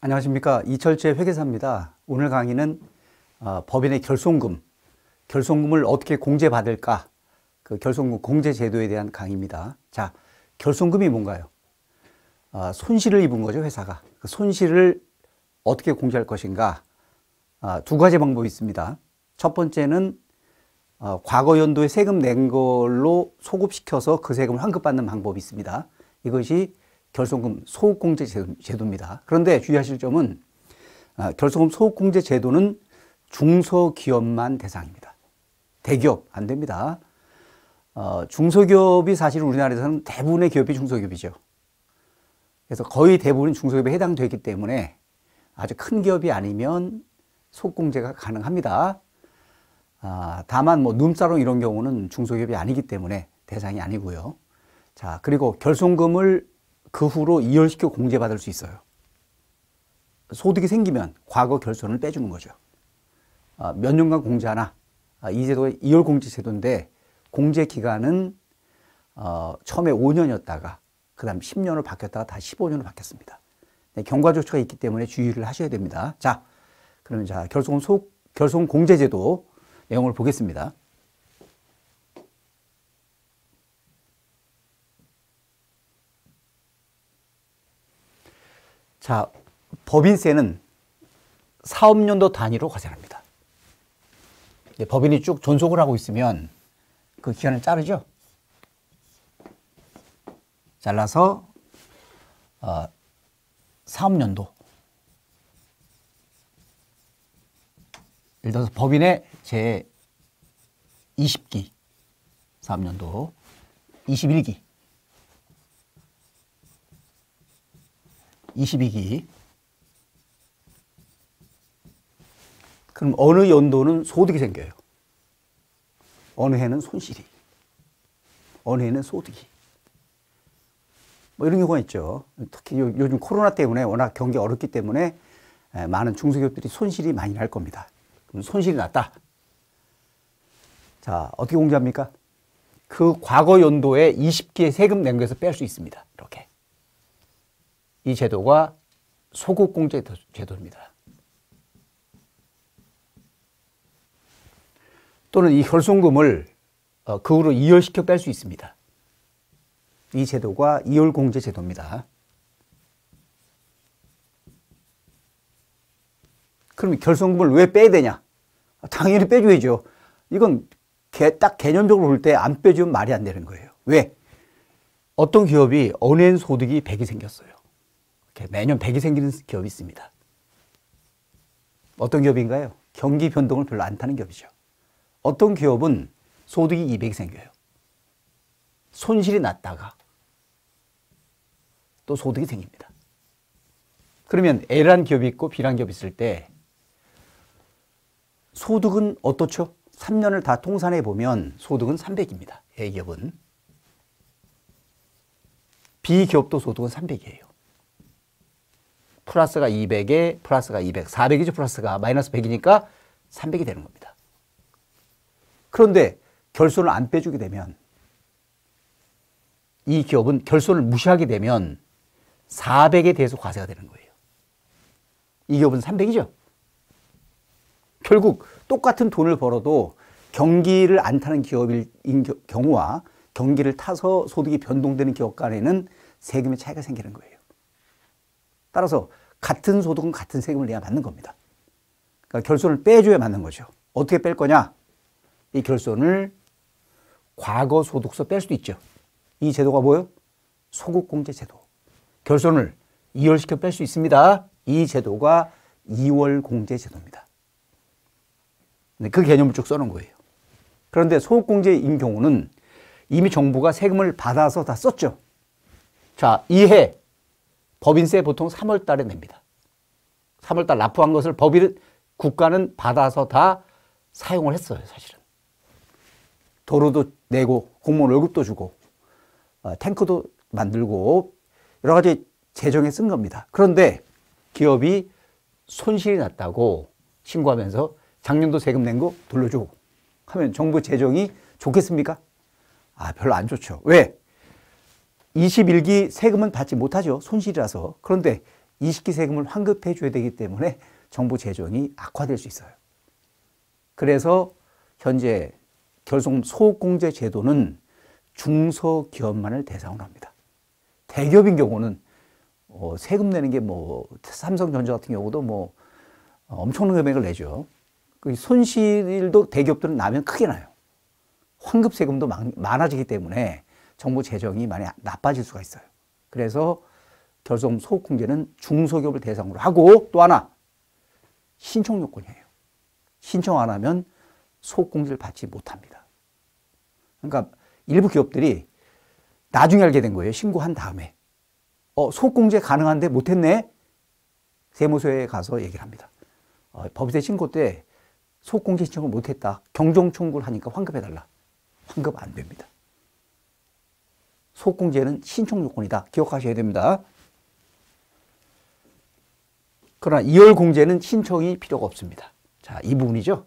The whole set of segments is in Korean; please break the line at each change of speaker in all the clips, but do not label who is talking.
안녕하십니까. 이철재 회계사입니다. 오늘 강의는 법인의 결손금을 어떻게 공제받을까, 그 결손금 공제 제도에 대한 강의입니다. 자, 결손금이 뭔가요? 손실을 입은 거죠, 회사가. 그 손실을 어떻게 공제할 것인가? 두 가지 방법이 있습니다. 첫 번째는 과거 연도에 세금 낸 걸로 소급시켜서 그 세금을 환급받는 방법이 있습니다. 이것이 결손금 소급공제 제도입니다. 그런데 주의하실 점은 결손금 소급공제 제도는 중소기업만 대상입니다. 대기업 안 됩니다. 중소기업이 사실 우리나라에서는 대부분의 기업이 중소기업이죠. 그래서 거의 대부분 중소기업에 해당되기 때문에 아주 큰 기업이 아니면 소급공제가 가능합니다. 다만 뭐 룸사롱 이런 경우는 중소기업이 아니기 때문에 대상이 아니고요. 자, 그리고 결손금을 그 후로 이월시켜 공제받을 수 있어요. 소득이 생기면 과거 결손을 빼주는 거죠. 몇 년간 공제하나? 이 제도가 이월공제 제도인데 공제 기간은 처음에 5년이었다가 그 다음 10년으로 바뀌었다가 다시 15년으로 바뀌었습니다. 네, 경과 조치가 있기 때문에 주의를 하셔야 됩니다. 자, 그러면 자 결손 공제 제도 내용을 보겠습니다. 자, 법인세는 사업연도 단위로 과세합니다. 법인이 쭉 존속을 하고 있으면 그 기간을 자르죠. 잘라서 사업연도. 예를 들어서 법인의 제 20기 사업연도, 21기, 22기. 그럼 어느 연도는 소득이 생겨요. 어느 해는 손실이. 어느 해는 소득이. 뭐 이런 경우가 있죠. 특히 요즘 코로나 때문에 워낙 경기 어렵기 때문에 많은 중소기업들이 손실이 많이 날 겁니다. 그럼 손실이 났다. 자, 어떻게 공제합니까? 그 과거 연도에 20기의 세금 낸 거에서 뺄 수 있습니다. 이렇게. 이 제도가 소급공제 제도입니다. 또는 이 결손금을 그 후로 이월시켜 뺄 수 있습니다. 이 제도가 이월공제 제도입니다. 그럼 결손금을 왜 빼야 되냐? 당연히 빼줘야죠. 이건 딱 개념적으로 볼 때 안 빼주면 말이 안 되는 거예요. 왜? 어떤 기업이 어느 해 소득이 100이 생겼어요. 매년 100이 생기는 기업이 있습니다. 어떤 기업인가요? 경기 변동을 별로 안 타는 기업이죠. 어떤 기업은 소득이 200이 생겨요. 손실이 났다가 또 소득이 생깁니다. 그러면 A라는 기업이 있고 B라는 기업이 있을 때 소득은 어떻죠? 3년을 다 통산해 보면 소득은 300입니다. A 기업은. B 기업도 소득은 300이에요. 플러스가 200에 플러스가 200, 400이죠. 플러스가 마이너스 100이니까 300이 되는 겁니다. 그런데 결손을 안 빼주게 되면 이 기업은 결손을 무시하게 되면 400에 대해서 과세가 되는 거예요. 이 기업은 300이죠. 결국 똑같은 돈을 벌어도 경기를 안 타는 기업인 경우와 경기를 타서 소득이 변동되는 기업 간에는 세금의 차이가 생기는 거예요. 따라서 같은 소득은 같은 세금을 내야 맞는 겁니다. 그러니까 결손을 빼줘야 맞는 거죠. 어떻게 뺄 거냐? 이 결손을 과거 소득서 뺄 수도 있죠. 이 제도가 뭐예요? 소급공제 제도. 결손을 이월시켜 뺄 수 있습니다. 이 제도가 이월공제 제도입니다. 그 개념을 쭉 써놓은 거예요. 그런데 소급공제인 경우는 이미 정부가 세금을 받아서 다 썼죠. 자, 이해 법인세 보통 3월 달에 냅니다. 3월 달 납부한 것을 국가는 받아서 다 사용을 했어요, 사실은. 도로도 내고, 공무원 월급도 주고, 탱크도 만들고, 여러 가지 재정에 쓴 겁니다. 그런데 기업이 손실이 났다고 신고하면서 작년도 세금 낸 거 돌려줘 하면 정부 재정이 좋겠습니까? 별로 안 좋죠. 왜? 21기 세금은 받지 못하죠. 손실이라서. 그런데 이식기 세금을 환급해 줘야 되기 때문에 정부 재정이 악화될 수 있어요. 그래서 현재 결손금 소득공제 제도는 중소기업만을 대상으로 합니다. 대기업인 경우는 세금 내는 게 뭐 삼성전자 같은 경우도 뭐 엄청난 금액을 내죠. 그 손실도 대기업들은 나면 크게 나요. 환급 세금도 많아지기 때문에 정부 재정이 많이 나빠질 수가 있어요. 그래서 결손금 소득공제는 중소기업을 대상으로 하고, 또 하나 신청 요건이에요. 신청 안 하면 소득공제를 받지 못합니다. 그러니까 일부 기업들이 나중에 알게 된 거예요. 신고한 다음에. 소득공제 가능한데 못했네? 세무서에 가서 얘기를 합니다. 법인세 신고 때 소득공제 신청을 못했다. 경종 청구를 하니까 환급해달라. 환급 안 됩니다. 소득공제는 신청 요건이다. 기억하셔야 됩니다. 그러나 이월공제는 신청이 필요가 없습니다. 자, 이 부분이죠.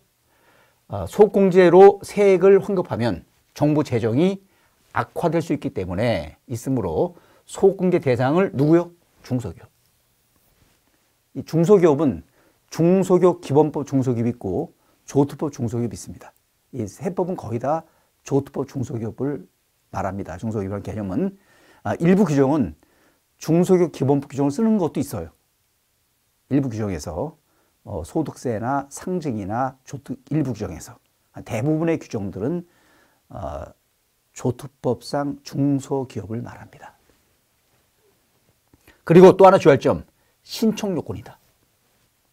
소득공제로 세액을 환급하면 정부 재정이 악화될 수 있기 때문에 있으므로 소득공제 대상을 누구요? 중소기업. 이 중소기업은 중소기업 기본법 중소기업이 있고 조특법 중소기업이 있습니다. 이 세 법은 거의 다 조특법 중소기업을 말합니다. 중소기업이라는 개념은 일부 규정은 중소기업 기본법 규정을 쓰는 것도 있어요. 일부 규정에서 소득세나 상증이나 조특 일부 규정에서 대부분의 규정들은 조특법상 중소기업을 말합니다. 그리고 또 하나 주의할 점, 신청 요건이다.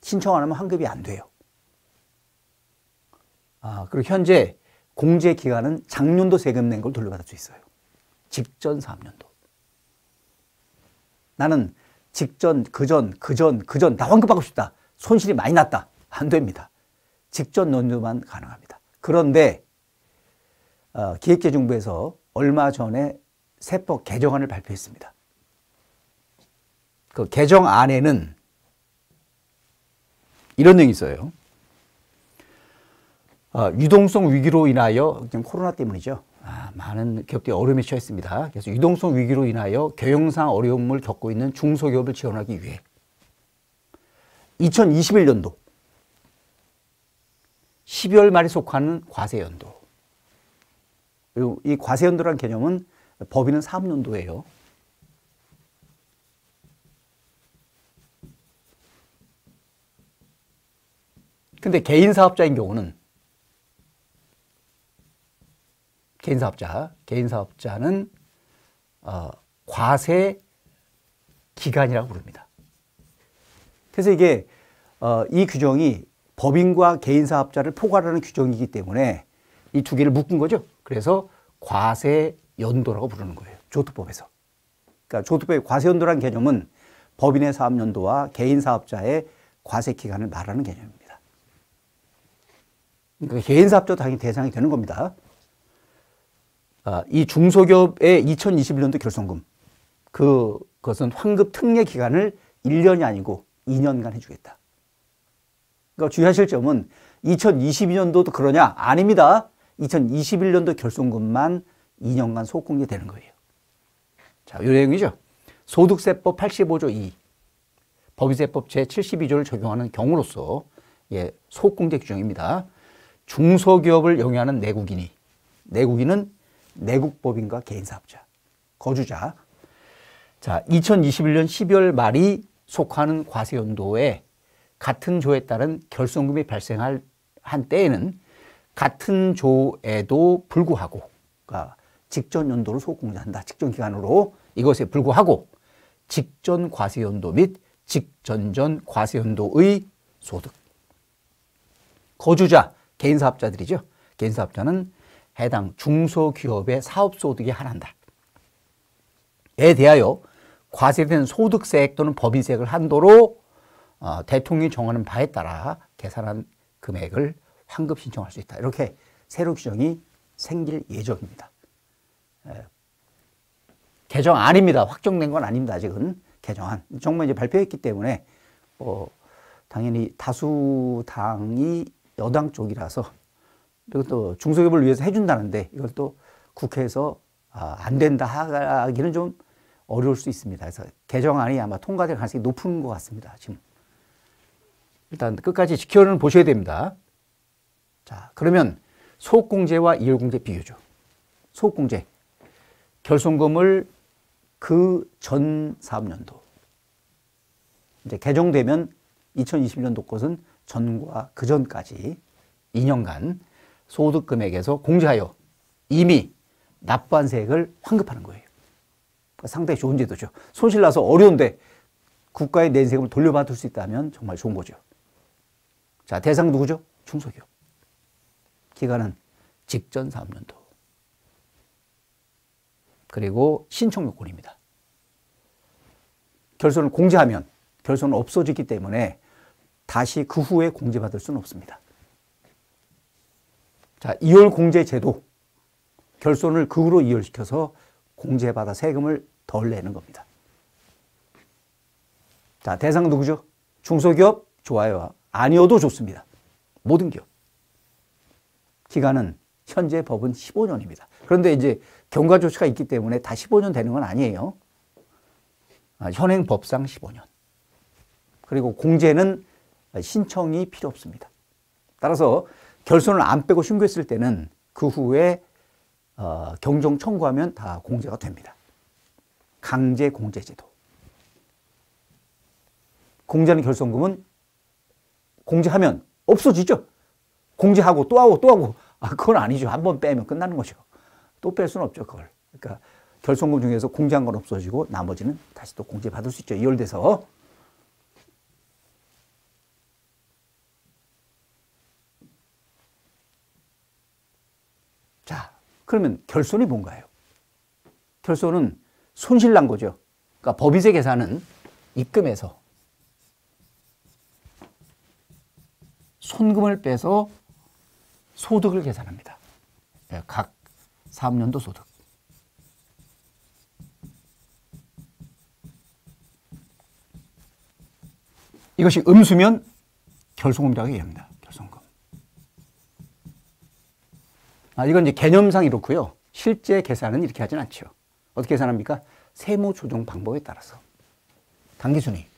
신청 안 하면 환급이 안 돼요. 그리고 현재 공제 기간은 작년도 세금 낸 걸 돌려받을 수 있어요. 직전 3년도. 나는 직전, 그전 다 환급받고 싶다. 손실이 많이 났다. 안 됩니다. 직전 연도만 가능합니다. 그런데 기획재정부에서 얼마 전에 세법 개정안을 발표했습니다. 그 개정안에는 이런 내용이 있어요. 유동성 위기로 인하여, 지금 코로나 때문이죠. 많은 기업들이 어려움에 처했습니다. 그래서 유동성 위기로 인하여 경영상 어려움을 겪고 있는 중소기업을 지원하기 위해 2021년도 12월 말에 속하는 과세연도. 그리고 이 과세연도라는 개념은 법인은 사업연도예요. 근데 개인 사업자인 경우는 개인 사업자는 과세 기간이라고 부릅니다. 그래서 이게 이 규정이 법인과 개인 사업자를 포괄하는 규정이기 때문에 이 두 개를 묶은 거죠. 그래서 과세 연도라고 부르는 거예요. 조특법에서. 그러니까 조특법의 과세 연도라는 개념은 법인의 사업 연도와 개인 사업자의 과세 기간을 말하는 개념입니다. 그러니까 개인 사업자도 당연히 대상이 되는 겁니다. 이 중소기업의 2021년도 결손금, 그것은 환급 특례 기간을 1년이 아니고 2년간 해주겠다. 그러니까 주의하실 점은 2022년도도 그러냐? 아닙니다. 2021년도 결손금만 2년간 소득공제 되는 거예요. 자, 이 내용이죠. 소득세법 85조 2, 법인세법 제72조를 적용하는 경우로서 소득공제 규정입니다. 중소기업을 영위하는 내국인은 내국법인과 개인사업자, 거주자. 자, 2021년 12월 말이 속하는 과세연도에 같은 조에 따른 결손금이 발생할 한 때에는 같은 조에도 불구하고, 그러니까 직전 연도로 소득공제한다. 직전 기간으로 이것에 불구하고 직전 과세연도 및 직전전 과세연도의 소득. 거주자, 개인사업자들이죠. 개인사업자는 해당 중소기업의 사업소득에 한한다. 에 대하여 과세된 소득세액 또는 법인세액을 한도로 대통령이 정하는 바에 따라 계산한 금액을 환급 신청할 수 있다. 이렇게 새로 규정이 생길 예정입니다. 개정안입니다. 확정된 건 아닙니다. 아직은 개정안. 정말 이제 발표했기 때문에 당연히 다수당이 여당 쪽이라서, 그리고 또 중소기업을 위해서 해준다는데 이걸 또 국회에서 안 된다 하기는 좀 어려울 수 있습니다. 그래서 개정안이 아마 통과될 가능성이 높은 것 같습니다. 지금 일단 끝까지 지켜는 보셔야 됩니다. 자, 그러면 소득공제와 이율공제 비교죠. 소득공제 결손금을 그 전 사업년도 이제 개정되면 2020년도 것은 전과 그 전까지 2년간 소득 금액에서 공제하여 이미 납부한 세액을 환급하는 거예요. 그러니까 상당히 좋은 제도죠. 손실 나서 어려운데 국가에 낸 세금을 돌려받을 수 있다면 정말 좋은 거죠. 자, 대상 누구죠? 중소기업. 기간은 직전 사업년도. 그리고 신청 요건입니다. 결손을 공제하면 결손은 없어지기 때문에 다시 그 후에 공제받을 수는 없습니다. 자, 이월 공제 제도. 결손을 그 후로 이월시켜서 공제받아 세금을 덜 내는 겁니다. 자, 대상 누구죠? 중소기업 좋아요. 아니어도 좋습니다. 모든 기업. 기간은 현재 법은 15년입니다. 그런데 이제 경과 조치가 있기 때문에 다 15년 되는 건 아니에요. 현행 법상 15년. 그리고 공제는 신청이 필요 없습니다. 따라서 결손을 안 빼고 신고했을 때는 그 후에 경정 청구하면 다 공제가 됩니다. 강제 공제제도. 공제하는 결손금은 공제하면 없어지죠. 공제하고 또 하고 또 하고. 그건 아니죠. 한 번 빼면 끝나는 거죠. 또 뺄 수는 없죠, 그걸. 그러니까 결손금 중에서 공제한 건 없어지고 나머지는 다시 또 공제받을 수 있죠. 이월돼서. 자, 그러면 결손이 뭔가요? 결손은 손실 난 거죠. 그러니까 법인세 계산은 입금해서 손금을 빼서 소득을 계산합니다. 각 사업년도 소득. 이것이 음수면 결손금이라고 얘기합니다. 결손금. 이건 이제 개념상 이렇고요. 실제 계산은 이렇게 하진 않죠. 어떻게 계산합니까? 세무 조정 방법에 따라서. 당기순이익.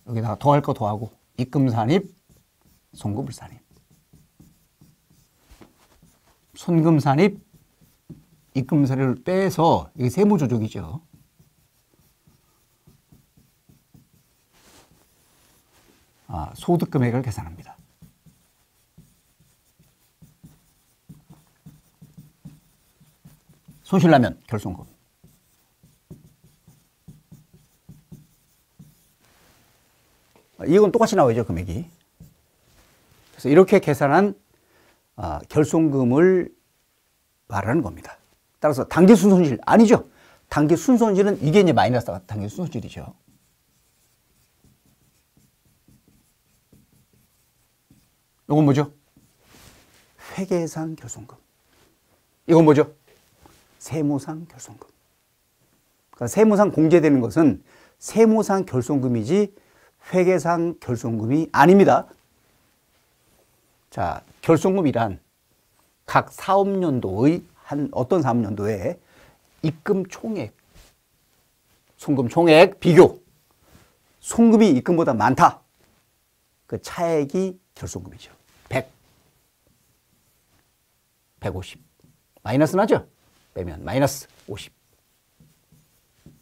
여기다가 더할 거 더하고 입금산입, 손금불산입. 손금산입, 입금산입을 빼서 이게 세무조정이죠. 소득 금액을 계산합니다. 손실나면 결손금. 이건 똑같이 나오죠, 금액이. 그래서 이렇게 계산한 결손금을 말하는 겁니다. 따라서 단기 순손실 아니죠. 단기 순손실은 이게 이제 마이너스가 단기 순손실이죠. 이건 뭐죠? 회계상 결손금. 이건 뭐죠? 세무상 결손금. 그러니까 세무상 공제되는 것은 세무상 결손금이지 회계상 결손금이 아닙니다. 자, 결손금이란 각 사업년도의 어떤 사업년도에 입금 총액, 송금 총액 비교. 송금이 입금보다 많다. 그 차액이 결손금이죠. 100, 150. 마이너스 나죠? 빼면 마이너스 50.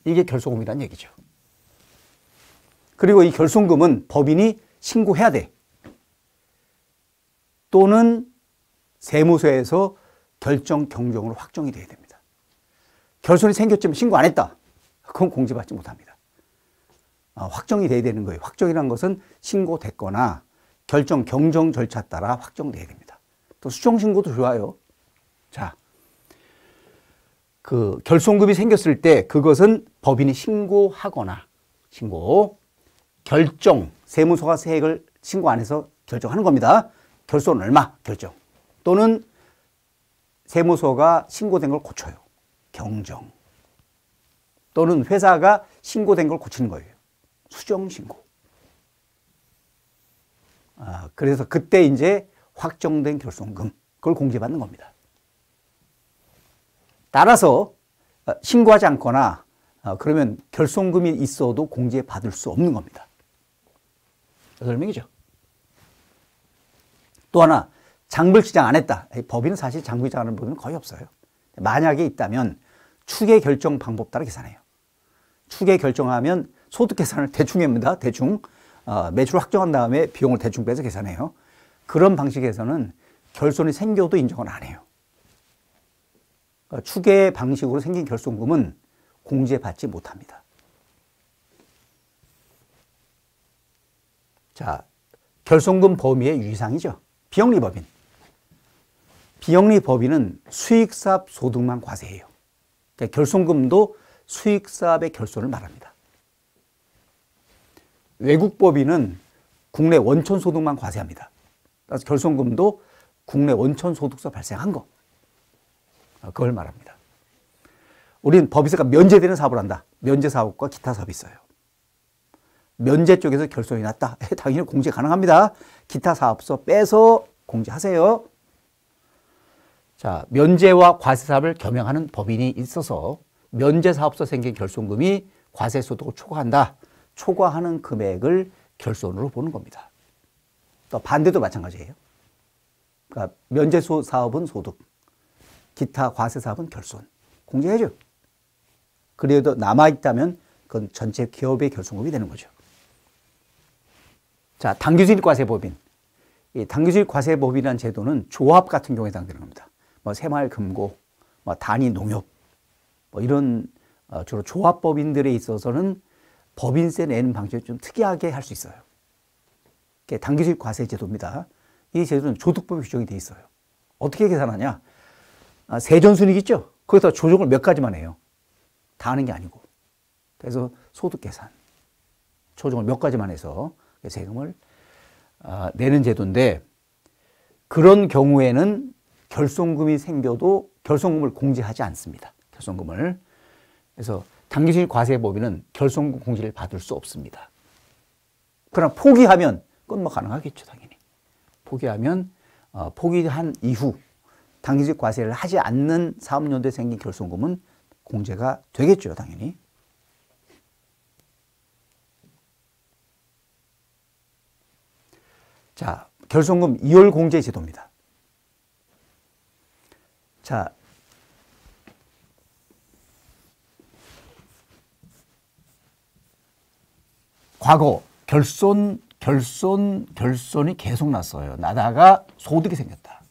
이게 결손금이란 얘기죠. 그리고 이 결손금은 법인이 신고해야 돼. 또는 세무서에서 결정 경정으로 확정이 돼야 됩니다. 결손이 생겼지만 신고 안 했다. 그건 공제받지 못합니다. 확정이 돼야 되는 거예요. 확정이라는 것은 신고됐거나 결정 경정 절차 따라 확정돼야 됩니다. 또 수정 신고도 좋아요. 자, 그 결손금이 생겼을 때 그것은 법인이 신고하거나 결정, 세무서가 세액을 신고 안 해서 결정하는 겁니다. 결손 얼마 결정. 또는 세무서가 신고된 걸 고쳐요. 경정. 또는 회사가 신고된 걸 고치는 거예요. 수정 신고. 그래서 그때 이제 확정된 결손금, 그걸 공제받는 겁니다. 따라서 신고하지 않거나 그러면 결손금이 있어도 공제 받을 수 없는 겁니다. 설명이죠. 또 하나, 장부를 지정 안 했다. 법인은 사실 장부 지정하는 법인은 거의 없어요. 만약에 있다면 추계 결정 방법 따라 계산해요. 추계 결정하면 소득 계산을 대충 합니다. 대충 매출 확정한 다음에 비용을 대충 빼서 계산해요. 그런 방식에서는 결손이 생겨도 인정을 안 해요. 추계 방식으로 생긴 결손금은 공제받지 못합니다. 자, 결손금 범위의 유의사항이죠. 비영리법인. 비영리법인은 수익사업 소득만 과세해요. 그러니까 결손금도 수익사업의 결손을 말합니다. 외국법인은 국내 원천소득만 과세합니다. 따라서 결손금도 국내 원천소득서 발생한 거, 그걸 말합니다. 우리는 법인세가 면제되는 사업을 한다. 면제사업과 기타 사업이 있어요. 면제 쪽에서 결손이 났다. 당연히 공제 가능합니다. 기타 사업서 빼서 공제하세요. 자, 면제와 과세사업을 겸용하는 법인이 있어서 면제사업서 생긴 결손금이 과세소득을 초과한다. 초과하는 금액을 결손으로 보는 겁니다. 또 반대도 마찬가지예요. 그러니까 면제소 사업은 소득, 기타 과세사업은 결손. 공제해줘. 그래도 남아있다면 그건 전체 기업의 결손금이 되는 거죠. 자, 당규수익과세법인. 이 당규수익과세법인이라는 제도는 조합 같은 경우에 해당되는 겁니다. 뭐 새마을금고, 뭐 단위농협, 뭐 이런 주로 조합법인들에 있어서는 법인세 내는 방식을 좀 특이하게 할 수 있어요. 그게 당규수익과세제도입니다. 이 제도는 조득법에 규정이 돼 있어요. 어떻게 계산하냐? 세전순이익 있죠? 거기서 조정을 몇 가지만 해요. 다 하는 게 아니고. 그래서 소득계산, 조정을 몇 가지만 해서 세금을 내는 제도인데, 그런 경우에는 결손금이 생겨도 결손금을 공제하지 않습니다. 결손금을. 그래서 당규수익과세법인은 결손금 공제를 받을 수 없습니다. 그러나 포기하면 그건 뭐 가능하겠죠, 당연히. 포기하면 포기한 이후 당규수익과세를 하지 않는 사업연도에 생긴 결손금은 공제가 되겠죠, 당연히. 자, 결손금 이월공제 제도입니다. 자, 과거 결손이 계속 났어요. 나다가 소득이 생겼다.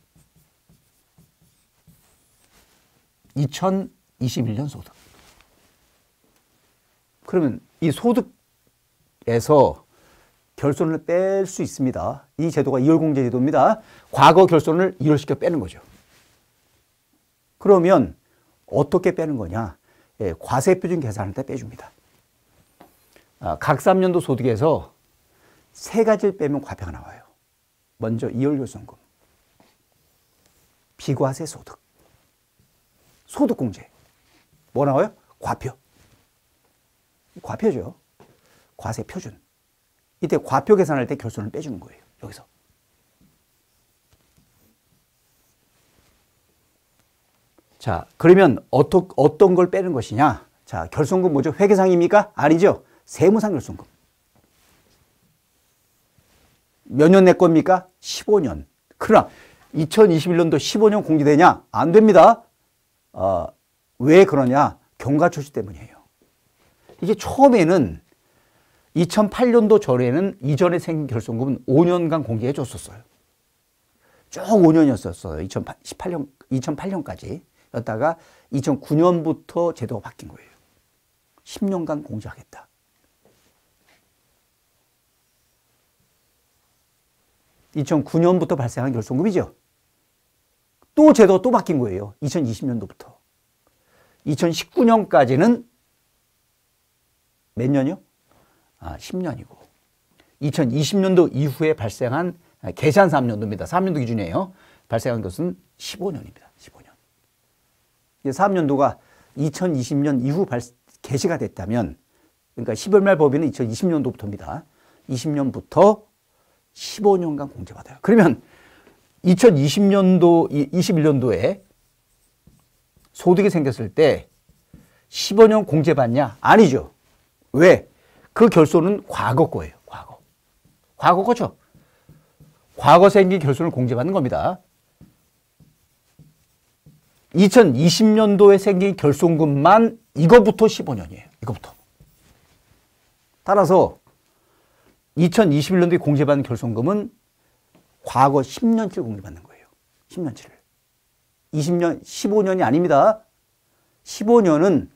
2021년 소득. 그러면 이 소득에서 결손을 뺄 수 있습니다. 이 제도가 이월공제 제도입니다. 과거 결손을 이월시켜 빼는 거죠. 그러면 어떻게 빼는 거냐? 예, 과세표준 계산할 때 빼줍니다. 각 3년도 소득에서 세 가지를 빼면 과표가 나와요. 먼저 이월결손금, 비과세 소득, 소득공제. 뭐 나와요? 과표. 과표죠. 과세표준. 이때 과표 계산할 때 결손을 빼주는 거예요. 여기서. 자, 그러면 어떤 걸 빼는 것이냐? 자, 결손금 뭐죠? 회계상입니까? 아니죠. 세무상 결손금. 몇 년 내 겁니까? 15년. 그러나 2021년도 15년 공제되냐? 안 됩니다. 왜 그러냐? 경과초시 때문이에요. 이게 처음에는 2008년도 전에는 이전에 생긴 결손금은 5년간 공개해 줬었어요. 쭉 5년이었었어요. 2008년까지. 였다가 2009년부터 제도가 바뀐 거예요. 10년간 공제하겠다. (2009년부터) 발생한 결손금이죠. 또 제도가 또 바뀐 거예요. 2020년도부터. 2019년까지는 몇 년이요? 10년이고 2020년도 이후에 발생한 계산 3년도입니다. 3년도 기준이에요. 발생한 것은 15년입니다. 15년. 3년도가 2020년 이후 개시가 됐다면, 그러니까 12월 말 법인은 2020년도부터입니다. 20년부터 15년간 공제받아요. 그러면 2020년도, 21년도에 소득이 생겼을 때 15년 공제받냐? 아니죠. 왜? 그 결손은 과거 거예요. 과거. 과거 거죠. 과거 생긴 결손을 공제받는 겁니다. 2020년도에 생긴 결손금만 이거부터 15년이에요. 이거부터. 따라서 2021년도에 공제받는 결손금은 과거 10년치를 공제받는 거예요. 10년치를. 20년, 15년이 아닙니다. 15년은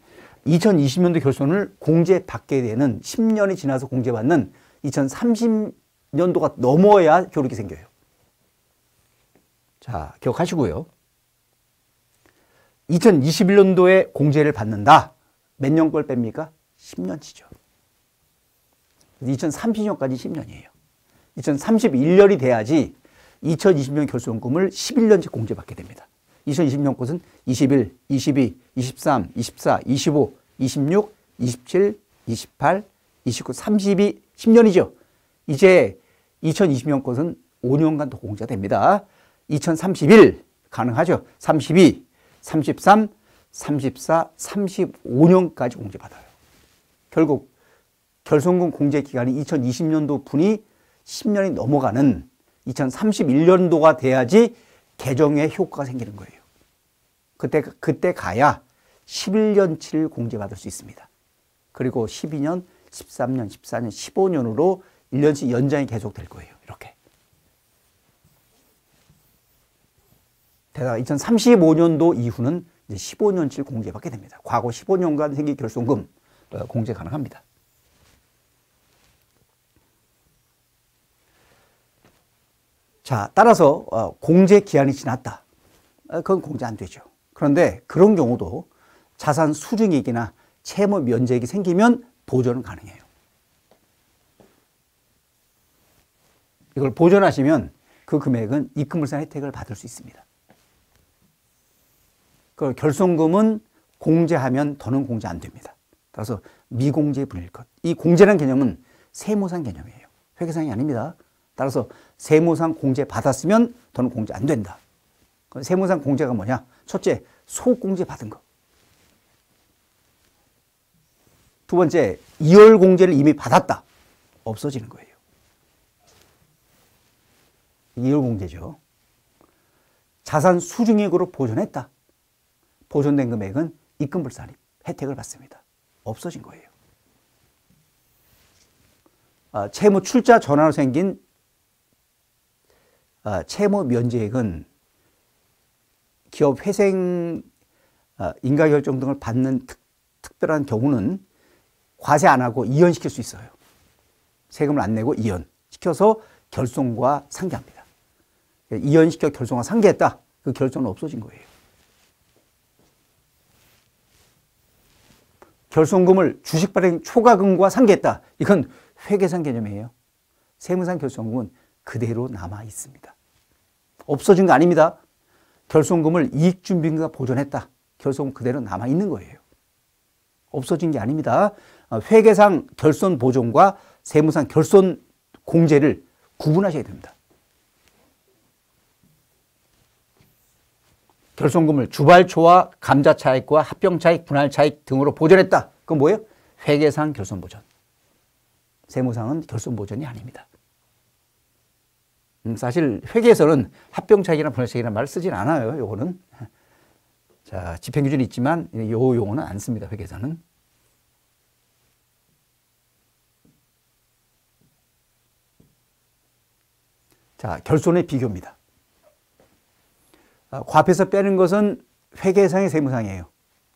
2020년도 결손을 공제받게 되는 10년이 지나서 공제받는 2030년도가 넘어야 효력이 생겨요. 자, 기억하시고요. 2021년도에 공제를 받는다. 몇 년 걸 뺍니까? 10년치죠. 2030년까지 10년이에요. 2031년이 돼야지 2020년 결손금을 11년치 공제받게 됩니다. 2020년 것은 21, 22, 23, 24, 25, 26, 27, 28, 29, 32, 10년이죠. 이제 2020년 것은 5년간 더 공제가 됩니다. 2031 가능하죠. 32, 33, 34, 35년까지 공제받아요. 결국 결손금 공제 기간이 2020년도 분이 10년이 넘어가는 2031년도가 돼야지 개정의 효과가 생기는 거예요. 그때 가야 11년치를 공제받을 수 있습니다. 그리고 12년, 13년, 14년, 15년으로 1년씩 연장이 계속될 거예요. 이렇게. 게다가 2035년도 이후는 이제 15년치를 공제받게 됩니다. 과거 15년간 생긴 결손금 공제 가능합니다. 자, 따라서 공제 기한이 지났다. 그건 공제 안 되죠. 그런데 그런 경우도 자산 수증액이나 채무 면제액이 생기면 보전은 가능해요. 이걸 보전하시면 그 금액은 입금불상 혜택을 받을 수 있습니다. 그 결손금은 공제하면 더는 공제 안 됩니다. 따라서 미공제 분일 것. 이 공제라는 개념은 세무상 개념이에요. 회계상이 아닙니다. 따라서 세무상 공제 받았으면 더는 공제 안 된다. 세무상 공제가 뭐냐? 첫째, 소공제 받은 거. 두 번째, 이월 공제를 이미 받았다. 없어지는 거예요. 이월 공제죠. 자산 수증액으로 보존했다. 보존된 금액은 입금불상 혜택을 받습니다. 없어진 거예요. 채무 출자 전환으로 생긴 채무 면제액은 기업 회생, 인가결정 등을 받는 특별한 경우는 과세 안 하고 이연시킬 수 있어요. 세금을 안 내고 이연시켜서 결손과 상계합니다. 이연시켜 결손과 상계했다. 그 결손은 없어진 거예요. 결손금을 주식 발행 초과금과 상계했다. 이건 회계상 개념이에요. 세무상 결손금은 그대로 남아 있습니다. 없어진 거 아닙니다. 결손금을 이익준비금과 보존했다. 결손금 그대로 남아 있는 거예요. 없어진 게 아닙니다. 회계상 결손 보존과 세무상 결손 공제를 구분하셔야 됩니다. 결손금을 주발초와 감자차익과 합병차익, 분할차익 등으로 보존했다. 그건 뭐예요? 회계상 결손보존. 세무상은 결손보존이 아닙니다. 사실 회계에서는 합병차익이나 분할차익이라는 말을 쓰진 않아요. 요거는. 자, 집행기준이 있지만 요 용어는 안 씁니다. 회계에서는. 자, 결손의 비교입니다. 과표에서 빼는 것은 회계상의 세무상이에요.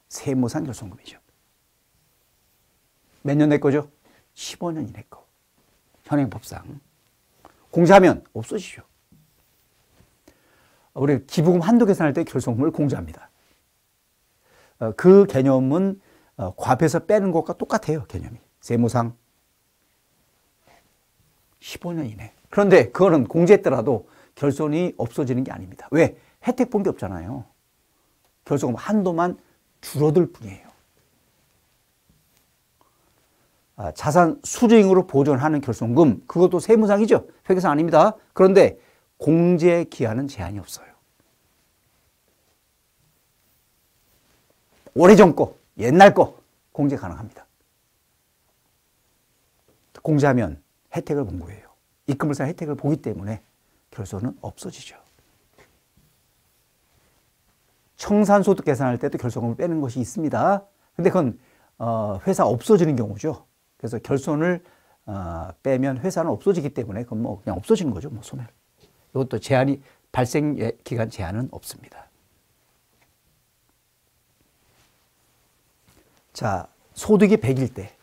세무상 결손금이죠. 몇 년 내 거죠? 15년 이내 거. 현행법상. 공제하면 없어지죠. 우리 기부금 한도 계산할 때 결손금을 공제합니다. 그 개념은 과표에서 빼는 것과 똑같아요. 개념이. 세무상 15년 이내. 그런데 그거는 공제했더라도 결손이 없어지는 게 아닙니다. 왜? 혜택 본 게 없잖아요. 결손금 한도만 줄어들 뿐이에요. 자산 수증액으로 보존하는 결손금, 그것도 세무상이죠. 회계상 아닙니다. 그런데 공제 기한은 제한이 없어요. 오래전 거, 옛날 거 공제 가능합니다. 공제하면 혜택을 본 거예요. 입금불상 혜택을 보기 때문에 결손은 없어지죠. 청산소득 계산할 때도 결손금을 빼는 것이 있습니다. 근데 그건 회사 없어지는 경우죠. 그래서 결손을 빼면 회사는 없어지기 때문에 그건 뭐 그냥 없어지는 거죠. 뭐 소멸. 이것도 제한이 발생 기간 제한은 없습니다. 자, 소득이 100일 때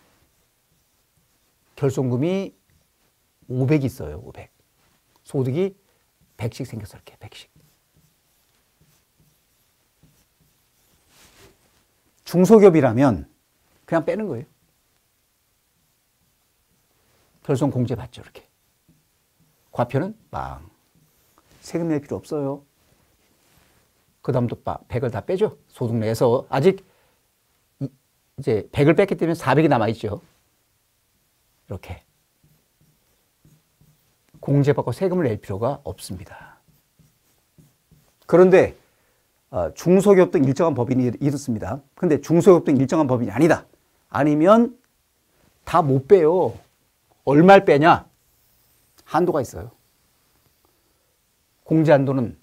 결손금이 500 있어요. 500. 소득이 100씩 생겼어. 이렇게 100씩. 중소기업이라면 그냥 빼는 거예요. 결손 공제 받죠. 이렇게. 과표는 빵. 세금 낼 필요 없어요. 그 다음도 100을 다 빼죠. 소득 내서 아직 이제 100을 뺐기 때문에 400이 남아있죠. 이렇게. 공제받고 세금을 낼 필요가 없습니다. 그런데 중소기업 등 일정한 법인이 이렇습니다. 근데 중소기업 등 일정한 법인이 아니다. 아니면 다 못 빼요. 얼마를 빼냐? 한도가 있어요. 공제 한도는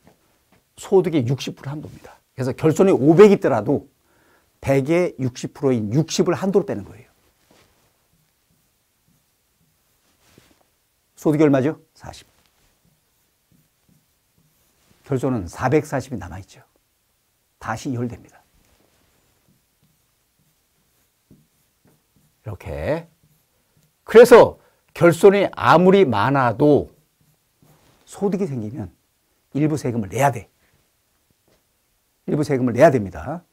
소득의 60% 한도입니다. 그래서 결손이 500 있더라도 100의 60%인 60을 한도로 빼는 거예요. 소득이 얼마죠? 40. 결손은 440이 남아있죠. 다시 이월됩니다. 이렇게. 그래서 결손이 아무리 많아도 소득이 생기면 일부 세금을 내야 돼. 일부 세금을 내야 됩니다.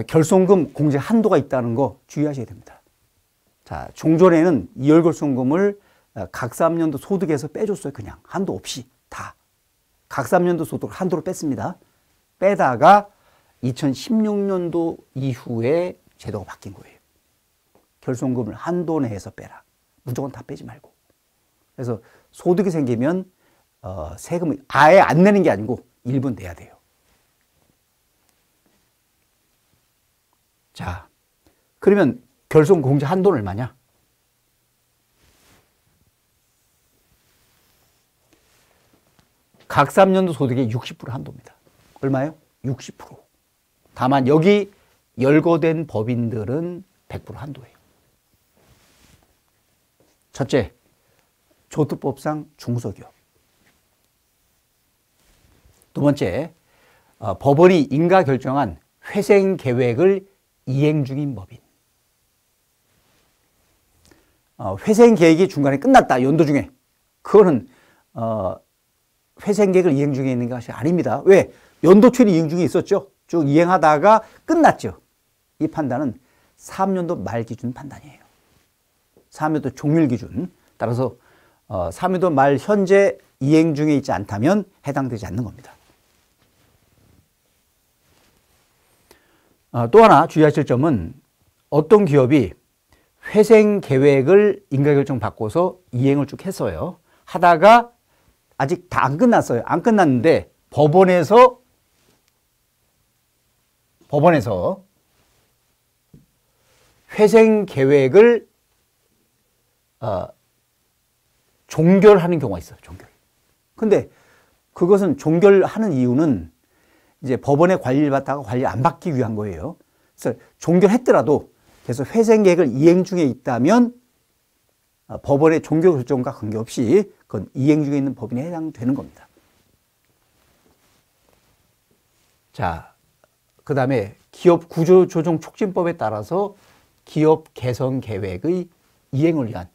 결손금 공제 한도가 있다는 거 주의하셔야 됩니다. 자, 종전에는 이월결손금을 각 3년도 소득에서 빼줬어요. 그냥 한도 없이 다. 각 3년도 소득을 한도로 뺐습니다. 빼다가 2016년도 이후에 제도가 바뀐 거예요. 결손금을 한도 내에서 빼라. 무조건 다 빼지 말고. 그래서 소득이 생기면 세금을 아예 안 내는 게 아니고 일부 내야 돼요. 자, 그러면 결손 공제 한도는 얼마냐? 각 3년도 소득의 60% 한도입니다. 얼마예요? 60%. 다만 여기 열거된 법인들은 100% 한도예요. 첫째, 조특법상 중소기업. 두 번째, 법원이 인가 결정한 회생 계획을 이행 중인 법인. 회생 계획이 중간에 끝났다. 연도 중에. 그거는 회생 계획을 이행 중에 있는 것이 아닙니다. 왜? 연도 초에 이행 중에 있었죠. 쭉 이행하다가 끝났죠. 이 판단은 3년도 말 기준 판단이에요. 3년도 종료일 기준. 따라서 3년도 말 현재 이행 중에 있지 않다면 해당되지 않는 겁니다. 또 하나 주의하실 점은 어떤 기업이 회생 계획을 인가결정 받고서 이행을 쭉 했어요. 하다가 아직 다 안 끝났어요. 안 끝났는데 법원에서 회생 계획을 종결하는 경우가 있어요. 종결. 근데 그것은 종결하는 이유는 이제 법원의 관리를 받다가 관리 안 받기 위한 거예요. 그래서 종결했더라도 계속 회생 계획을 이행 중에 있다면 법원의 종결 결정과 관계없이 그건 이행 중에 있는 법인에 해당되는 겁니다. 자, 그 다음에 기업 구조조정 촉진법에 따라서 기업 개선 계획의 이행을 위한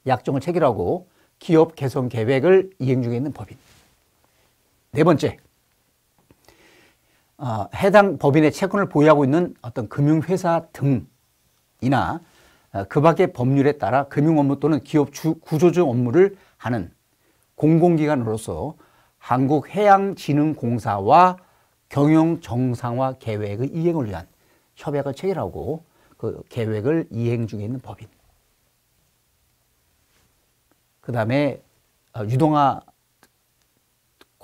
약정을 체결하고 기업 개선 계획을 이행 중에 있는 법인. 네 번째, 해당 법인의 채권을 보유하고 있는 어떤 금융회사 등이나 그 밖의 법률에 따라 금융 업무 또는 기업 구조조정 업무를 하는 공공기관으로서 한국해양진흥공사와 경영정상화 계획의 이행을 위한 협약을 체결하고 그 계획을 이행 중에 있는 법인. 그 다음에 유동화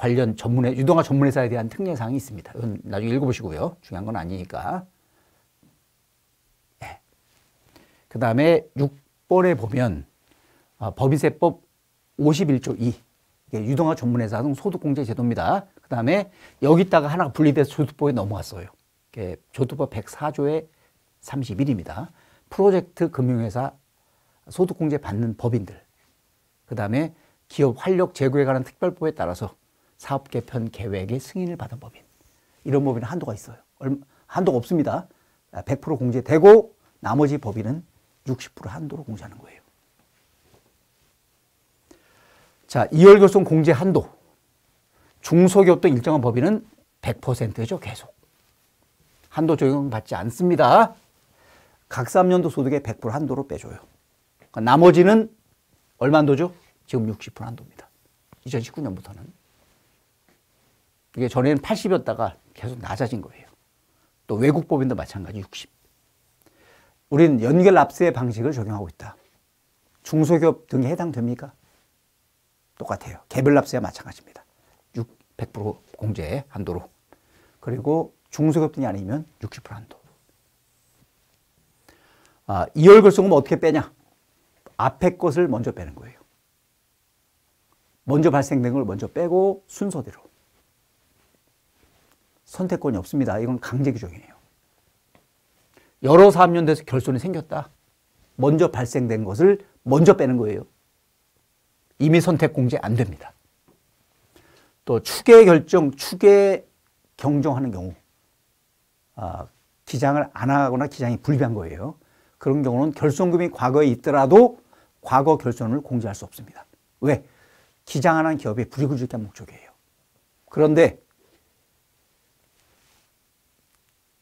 관련 유동화 전문회사에 대한 특례사항이 있습니다. 이건 나중에 읽어보시고요. 중요한 건 아니니까. 네. 그 다음에 6번에 보면 법인세법 51조 2 유동화 전문회사 등 소득공제 제도입니다. 그 다음에 여기다가 하나가 분리돼서 조두법에 넘어갔어요. 조두법 104조의 31입니다. 프로젝트 금융회사 소득공제 받는 법인들. 그 다음에 기업 활력 제고에 관한 특별법에 따라서 사업 개편 계획의 승인을 받은 법인. 이런 법인은 한도가 있어요. 한도가 없습니다. 100% 공제되고 나머지 법인은 60% 한도로 공제하는 거예요. 자, 이월결손 공제 한도. 중소기업 등 일정한 법인은 100%죠, 계속. 한도 적용받지 않습니다. 각 3년도 소득의 100% 한도로 빼줘요. 그러니까 나머지는 얼마 한도죠? 지금 60% 한도입니다. 2019년부터는. 이게 전에는 80이었다가 계속 낮아진 거예요. 또 외국 법인도 마찬가지 60. 우리는 연결 납세 방식을 적용하고 있다. 중소기업 등에 해당됩니까? 똑같아요. 개별 납세와 마찬가지입니다. 100% 공제 한도로. 그리고 중소기업 등이 아니면 60% 한도. 이월결손금 어떻게 빼냐? 앞에 것을 먼저 빼는 거예요. 먼저 발생된 걸 먼저 빼고 순서대로. 선택권이 없습니다. 이건 강제 규정이에요. 여러 사업년 돼서 결손이 생겼다. 먼저 발생된 것을 먼저 빼는 거예요. 이미 선택 공제 안 됩니다. 또 추계 결정, 추계 경정하는 경우 기장을 안 하거나 기장이 불비한 거예요. 그런 경우는 결손금이 과거에 있더라도 과거 결손을 공제할 수 없습니다. 왜? 기장 안 한 기업의 불이익을 줄게 한 목적이에요. 그런데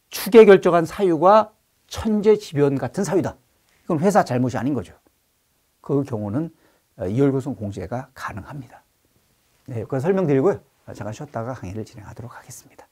추계 결정한 사유가 천재지변 같은 사유다. 이건 회사 잘못이 아닌 거죠. 그 경우는 이월결손 공제가 가능합니다. 네, 그거 설명드리고요. 잠깐 쉬었다가 강의를 진행하도록 하겠습니다.